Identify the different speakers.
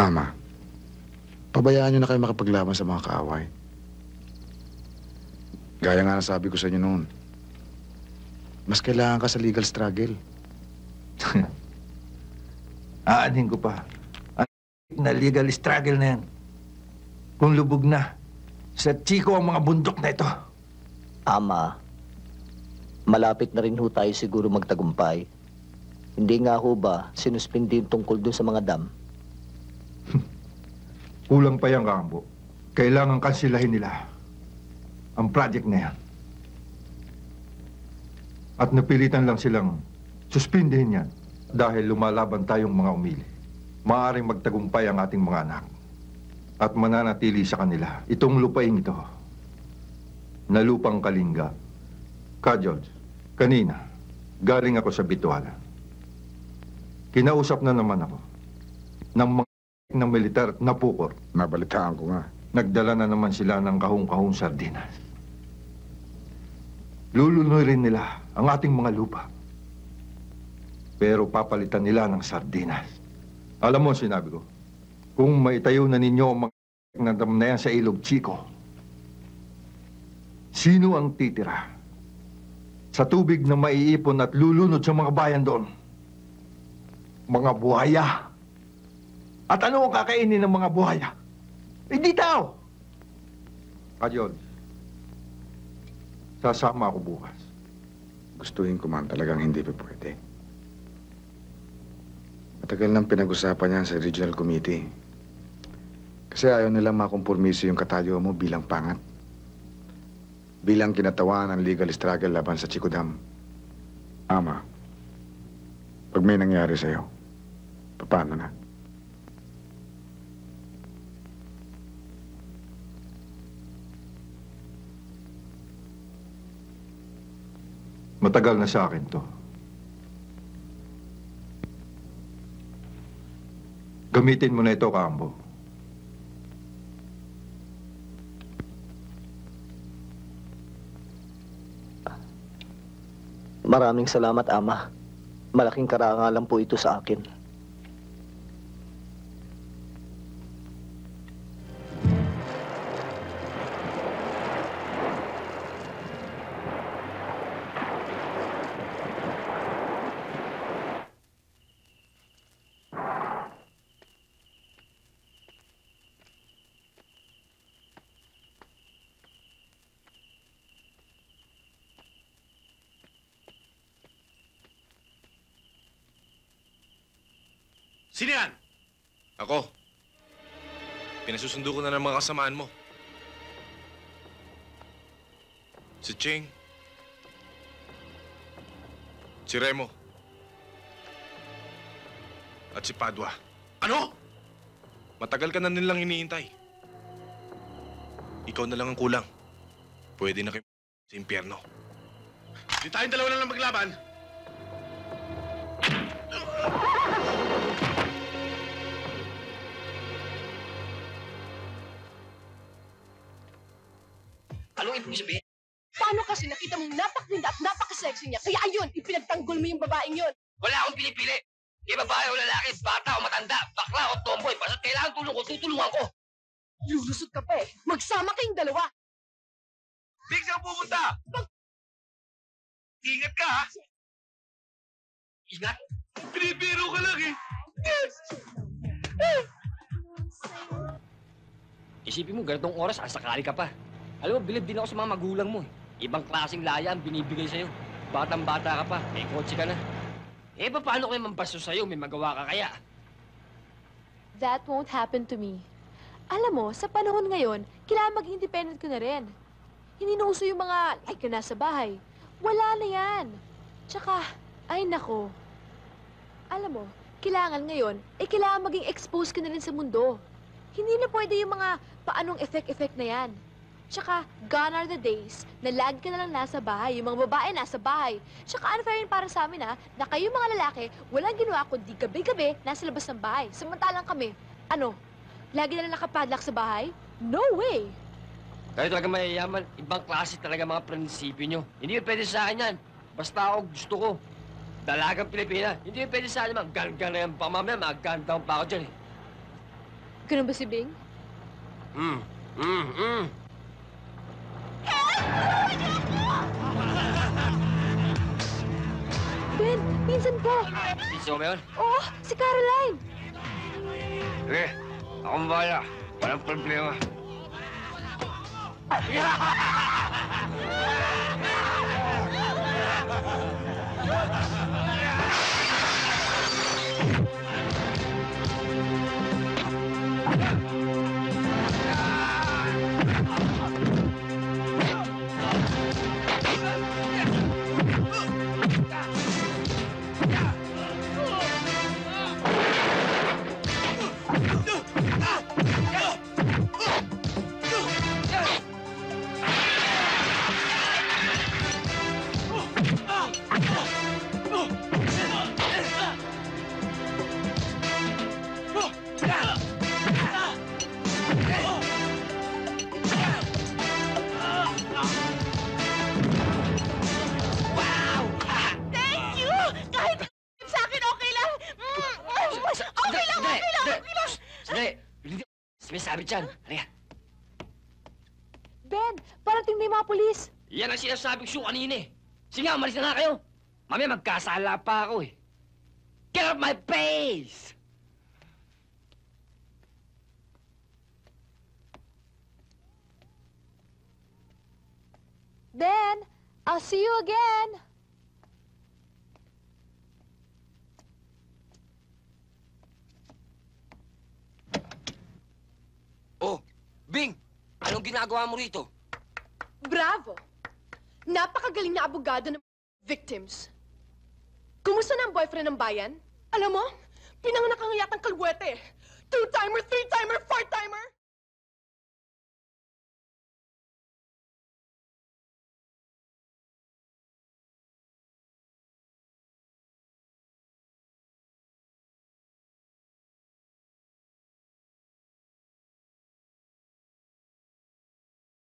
Speaker 1: Ama, pabayaan niyo na kayo makipaglaban sa mga kaaway. Gaya nga nasabi ko sa inyo noon, mas kailangan ka sa legal struggle.
Speaker 2: Aanhin ko pa. Ang na legal struggle na yan. Kung lubog na, sa Chico ang mga bundok na ito.
Speaker 3: Ama, malapit na rin ho tayo siguro magtagumpay. Hindi nga ho ba sinuspindi yung tungkol dun sa mga dam?
Speaker 2: Kulang pa yan, Kambo. Kailangan kansilahin nila ang project na yan. At napilitan lang silang suspindihin yan dahil lumalaban tayong mga umili. Maaaring magtagumpay ang ating mga anak at mananatili sa kanila itong lupaing ito na lupang Kalinga. George, kanina, galing ako sa Bituala. Kinausap na naman ako ng mga ng militar na pukor.
Speaker 1: Nabalitaan ko nga.
Speaker 2: Nagdala na naman sila ng kahong-kahong sardinas. Lulunoy rin nila ang ating mga lupa. Pero papalitan nila ng sardinas. Alam mo, sinabi ko, kung maitayo na ninyo ang mga dam na yan sa Ilog Chico, sino ang titira sa tubig na maiipon at lulunod sa mga bayan doon? Mga buhaya. At ano ang kakainin ng mga buhaya? Hindi tao. Kajol, sasama ako bukas.
Speaker 1: Gustuhin ko man talagang hindi pa pwede. Matagal nang pinag-usapan yan sa Regional Committee. Kasi ayaw nilang makompormiso yung katayo mo bilang pangat. Bilang kinatawan ng legal struggle laban sa Chico Dam. Ama, pag may nangyari sa'yo, paano na?
Speaker 2: Matagal na sa akin to. Gamitin mo na ito, Kambo.
Speaker 3: Maraming salamat, Ama. Malaking karangalan po ito sa akin.
Speaker 4: Sino yan? Ako. Pinasusundo ko na ng mga kasamaan mo. Si Ching. Si Remo. At si Padua. Ano? Matagal ka na nilang hinihintay. Ikaw na lang ang kulang. Pwede na kayo sa impyerno. Di tayong dalawa na lang maglaban.
Speaker 5: Anong ibig sabihin? Paano kasi nakita mong napakaganda at napaka-sexy niya? Kaya ayun, ipinagtanggol mo yung babaeng yun.
Speaker 6: Wala akong pinipili. Di babae o lalaki, bata o matanda, bakla o tomboy. Basta kailangan tulong ko, tutulungan ko.
Speaker 5: Lulusot ka pa eh. Magsama kayong dalawa.
Speaker 6: Big, saan pumunta? Ingat ka, ha? Ingat? Pinipiro ka lang, eh. Yes!
Speaker 7: Isipin mo, ganitong oras, asakali ka pa. Alam mo, bilib din ako sa mga magulang mo. Ibang klaseng laya ang binibigay sa'yo. Batang-bata ka pa, may kotse ka na. Eh, paano kayo mampaso sa'yo? May magawa ka kaya?
Speaker 8: That won't happen to me. Alam mo, sa panahon ngayon, kailangan maging independent ka na rin. Hindi na uso yung mga like ka nasa bahay. Wala na yan. Tsaka, ay nako. Alam mo, kailangan ngayon, kailangan maging exposed ka na rin sa mundo. Hindi na pwede yung mga paanong effect-effect na yan. Tsaka, gone are the days na lagi ka na lang nasa bahay, yung mga babae nasa bahay. Tsaka, unfair yun para sa amin, ha, na kayo mga lalaki, walang ginawa kundi gabi-gabi nasa labas ng bahay. Samantalang kami, lagi na lang nakapadlock sa bahay? No way!
Speaker 7: Kayo talaga mayayaman, ibang klase talaga mga prinsipyo nyo. Hindi yun pwede sa akin yan. Basta ako gusto ko. Dalagang Pilipina. Hindi yun pwede sa akin, mga gan-gan na yan. Baka mamaya, mga gan-down pa ako dyan, eh.
Speaker 8: Ganun ba si Bing? Ben, pinsan ko!
Speaker 7: Piso ba yun?
Speaker 8: Oh, si Caroline!
Speaker 7: Sige, akong bahala. Walang problema.
Speaker 5: Thank you! Kahit sa akin, okay lang. Okay lang.
Speaker 7: Sandali! Hindi. Sinasabi dyan. Halika.
Speaker 8: Ben, parating na yung mga pulis.
Speaker 7: Yan ang sinasabi ko kanina eh. Sige nga, umalis na nga kayo. Mamaya magkasala pa ako eh. Get off my face!
Speaker 8: Ben, I'll see you again.
Speaker 7: Oh, Bing! Anong ginagawa mo rito?
Speaker 5: Bravo! Napakagaling na abogado ng victims. Kumusta na ang boyfriend ng bayan? Alam mo, pinanganak ang yatang kalwete.